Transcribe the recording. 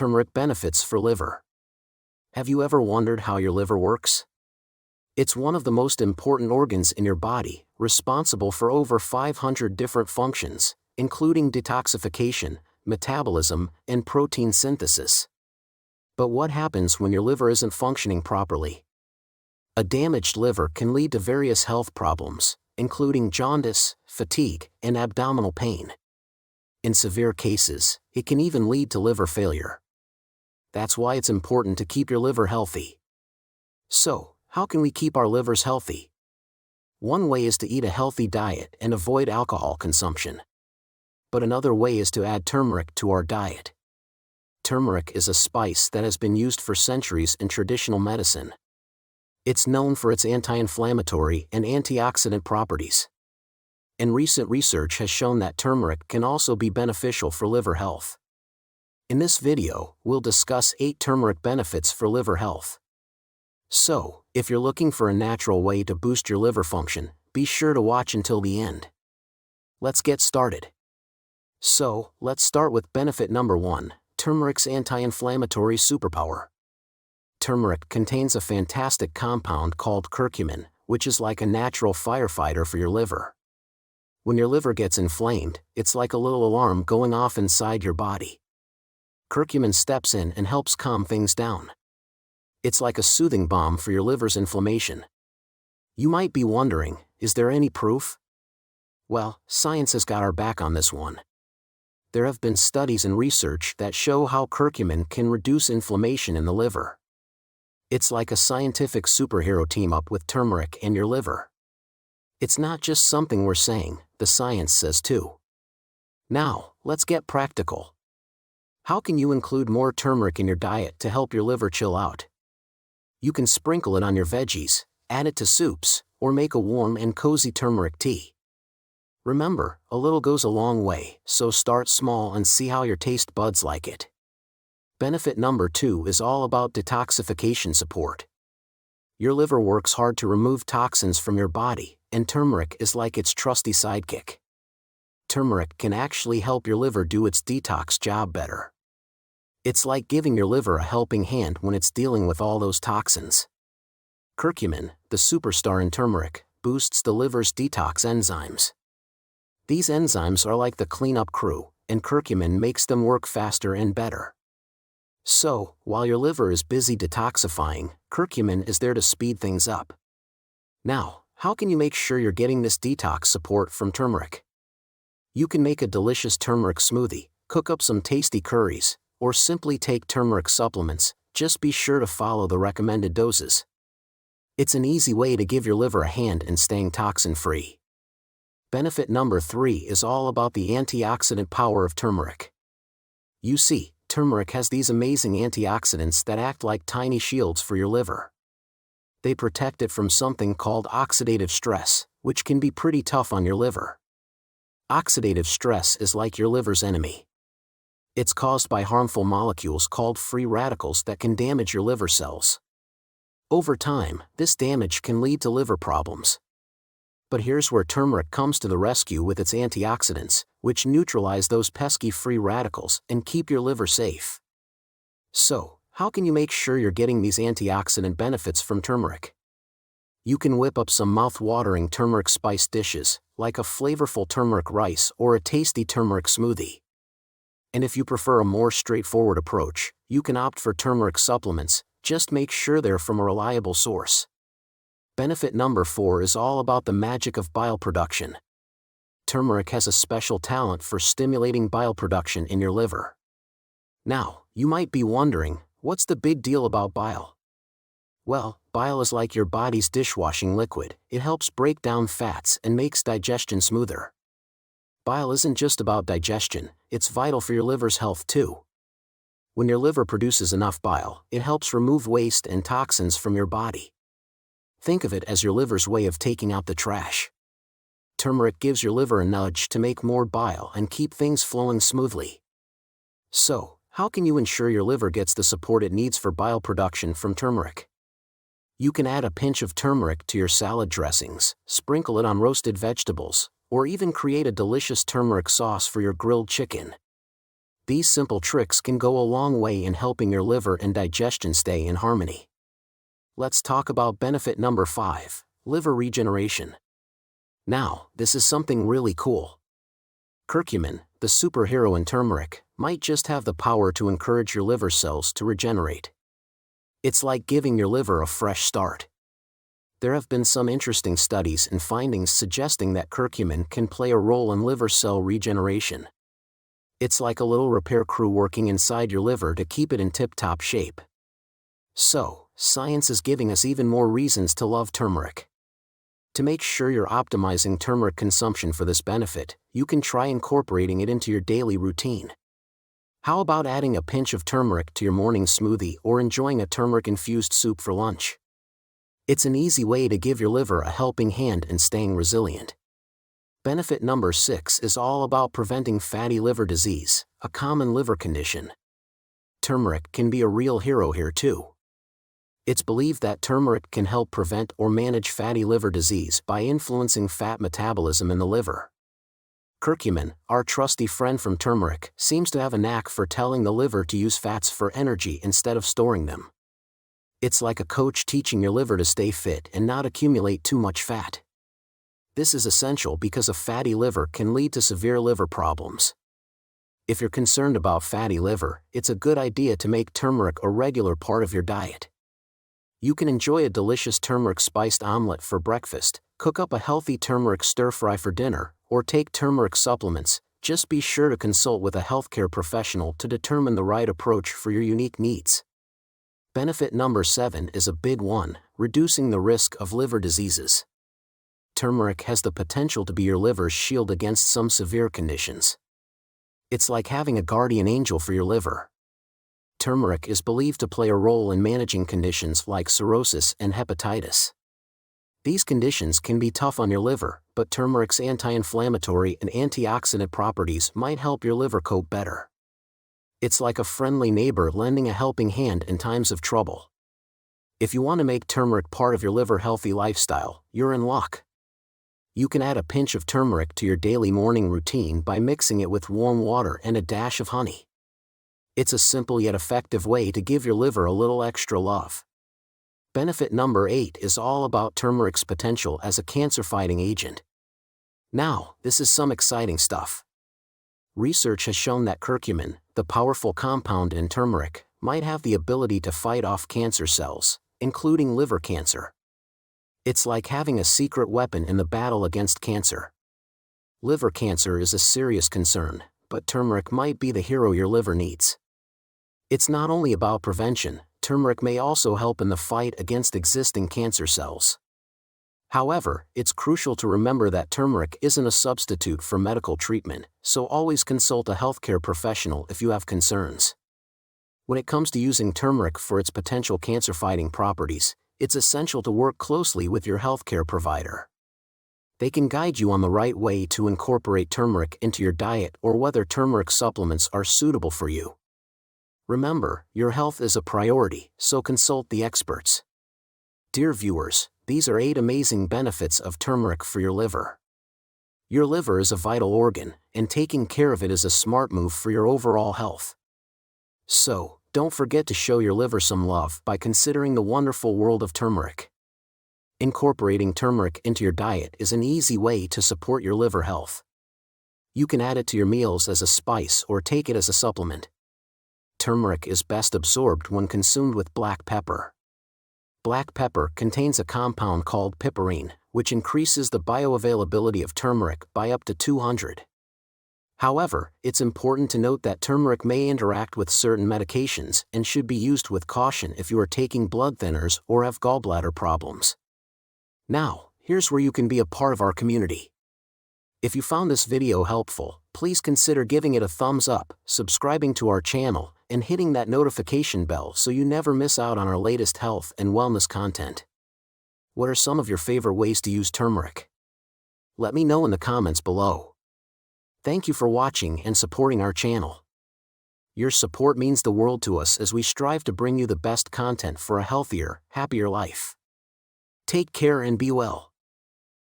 Turmeric benefits for liver. Have you ever wondered how your liver works? It's one of the most important organs in your body, responsible for over 500 different functions, including detoxification, metabolism, and protein synthesis. But what happens when your liver isn't functioning properly? A damaged liver can lead to various health problems, including jaundice, fatigue, and abdominal pain. In severe cases, it can even lead to liver failure. That's why it's important to keep your liver healthy. So, how can we keep our livers healthy? One way is to eat a healthy diet and avoid alcohol consumption. But another way is to add turmeric to our diet. Turmeric is a spice that has been used for centuries in traditional medicine. It's known for its anti-inflammatory and antioxidant properties. And recent research has shown that turmeric can also be beneficial for liver health. In this video, we'll discuss 8 turmeric benefits for liver health. So, if you're looking for a natural way to boost your liver function, be sure to watch until the end. Let's get started. So, let's start with benefit number 1, turmeric's anti-inflammatory superpower. Turmeric contains a fantastic compound called curcumin, which is like a natural firefighter for your liver. When your liver gets inflamed, it's like a little alarm going off inside your body. Curcumin steps in and helps calm things down. It's like a soothing balm for your liver's inflammation. You might be wondering, is there any proof? Well, science has got our back on this one. There have been studies and research that show how curcumin can reduce inflammation in the liver. It's like a scientific superhero team-up with turmeric and your liver. It's not just something we're saying, the science says too. Now, let's get practical. How can you include more turmeric in your diet to help your liver chill out? You can sprinkle it on your veggies, add it to soups, or make a warm and cozy turmeric tea. Remember, a little goes a long way, so start small and see how your taste buds like it. Benefit number 2 is all about detoxification support. Your liver works hard to remove toxins from your body, and turmeric is like its trusty sidekick. Turmeric can actually help your liver do its detox job better. It's like giving your liver a helping hand when it's dealing with all those toxins. Curcumin, the superstar in turmeric, boosts the liver's detox enzymes. These enzymes are like the cleanup crew, and curcumin makes them work faster and better. So, while your liver is busy detoxifying, curcumin is there to speed things up. Now, how can you make sure you're getting this detox support from turmeric? You can make a delicious turmeric smoothie, cook up some tasty curries, or simply take turmeric supplements. Just be sure to follow the recommended doses. It's an easy way to give your liver a hand in staying toxin-free. Benefit number 3 is all about the antioxidant power of turmeric. You see, turmeric has these amazing antioxidants that act like tiny shields for your liver. They protect it from something called oxidative stress, which can be pretty tough on your liver. Oxidative stress is like your liver's enemy. It's caused by harmful molecules called free radicals that can damage your liver cells. Over time, this damage can lead to liver problems. But here's where turmeric comes to the rescue with its antioxidants, which neutralize those pesky free radicals and keep your liver safe. So, how can you make sure you're getting these antioxidant benefits from turmeric? You can whip up some mouth-watering turmeric spice dishes, like a flavorful turmeric rice or a tasty turmeric smoothie. And if you prefer a more straightforward approach, you can opt for turmeric supplements. Just make sure they're from a reliable source. Benefit number 4 is all about the magic of bile production. Turmeric has a special talent for stimulating bile production in your liver. Now, you might be wondering, what's the big deal about bile? Well, bile is like your body's dishwashing liquid. It helps break down fats and makes digestion smoother. Bile isn't just about digestion, it's vital for your liver's health too. When your liver produces enough bile, it helps remove waste and toxins from your body. Think of it as your liver's way of taking out the trash. Turmeric gives your liver a nudge to make more bile and keep things flowing smoothly. So, how can you ensure your liver gets the support it needs for bile production from turmeric? You can add a pinch of turmeric to your salad dressings, sprinkle it on roasted vegetables, or even create a delicious turmeric sauce for your grilled chicken. These simple tricks can go a long way in helping your liver and digestion stay in harmony. Let's talk about benefit number 5, liver regeneration. Now, this is something really cool. Curcumin, the superhero in turmeric, might just have the power to encourage your liver cells to regenerate. It's like giving your liver a fresh start. There have been some interesting studies and findings suggesting that curcumin can play a role in liver cell regeneration. It's like a little repair crew working inside your liver to keep it in tip-top shape. So, science is giving us even more reasons to love turmeric. To make sure you're optimizing turmeric consumption for this benefit, you can try incorporating it into your daily routine. How about adding a pinch of turmeric to your morning smoothie or enjoying a turmeric-infused soup for lunch? It's an easy way to give your liver a helping hand and staying resilient. Benefit number 6 is all about preventing fatty liver disease, a common liver condition. Turmeric can be a real hero here too. It's believed that turmeric can help prevent or manage fatty liver disease by influencing fat metabolism in the liver. Curcumin, our trusty friend from turmeric, seems to have a knack for telling the liver to use fats for energy instead of storing them. It's like a coach teaching your liver to stay fit and not accumulate too much fat. This is essential because a fatty liver can lead to severe liver problems. If you're concerned about fatty liver, it's a good idea to make turmeric a regular part of your diet. You can enjoy a delicious turmeric-spiced omelet for breakfast, cook up a healthy turmeric stir-fry for dinner, or take turmeric supplements. Just be sure to consult with a healthcare professional to determine the right approach for your unique needs. Benefit number 7 is a big one, reducing the risk of liver diseases. Turmeric has the potential to be your liver's shield against some severe conditions. It's like having a guardian angel for your liver. Turmeric is believed to play a role in managing conditions like cirrhosis and hepatitis. These conditions can be tough on your liver, but turmeric's anti-inflammatory and antioxidant properties might help your liver cope better. It's like a friendly neighbor lending a helping hand in times of trouble. If you want to make turmeric part of your liver-healthy lifestyle, you're in luck. You can add a pinch of turmeric to your daily morning routine by mixing it with warm water and a dash of honey. It's a simple yet effective way to give your liver a little extra love. Benefit number 8 is all about turmeric's potential as a cancer-fighting agent. Now, this is some exciting stuff. Research has shown that curcumin, the powerful compound in turmeric, might have the ability to fight off cancer cells, including liver cancer. It's like having a secret weapon in the battle against cancer. Liver cancer is a serious concern, but turmeric might be the hero your liver needs. It's not only about prevention, turmeric may also help in the fight against existing cancer cells. However, it's crucial to remember that turmeric isn't a substitute for medical treatment, so always consult a healthcare professional if you have concerns. When it comes to using turmeric for its potential cancer-fighting properties, it's essential to work closely with your healthcare provider. They can guide you on the right way to incorporate turmeric into your diet or whether turmeric supplements are suitable for you. Remember, your health is a priority, so consult the experts. Dear viewers, these are 8 amazing benefits of turmeric for your liver. Your liver is a vital organ, and taking care of it is a smart move for your overall health. So, don't forget to show your liver some love by considering the wonderful world of turmeric. Incorporating turmeric into your diet is an easy way to support your liver health. You can add it to your meals as a spice or take it as a supplement. Turmeric is best absorbed when consumed with black pepper. Black pepper contains a compound called piperine, which increases the bioavailability of turmeric by up to 200. However, it's important to note that turmeric may interact with certain medications and should be used with caution if you are taking blood thinners or have gallbladder problems. Now, here's where you can be a part of our community. If you found this video helpful, please consider giving it a thumbs up, subscribing to our channel, and hitting that notification bell so you never miss out on our latest health and wellness content. What are some of your favorite ways to use turmeric? Let me know in the comments below. Thank you for watching and supporting our channel. Your support means the world to us as we strive to bring you the best content for a healthier, happier life. Take care and be well.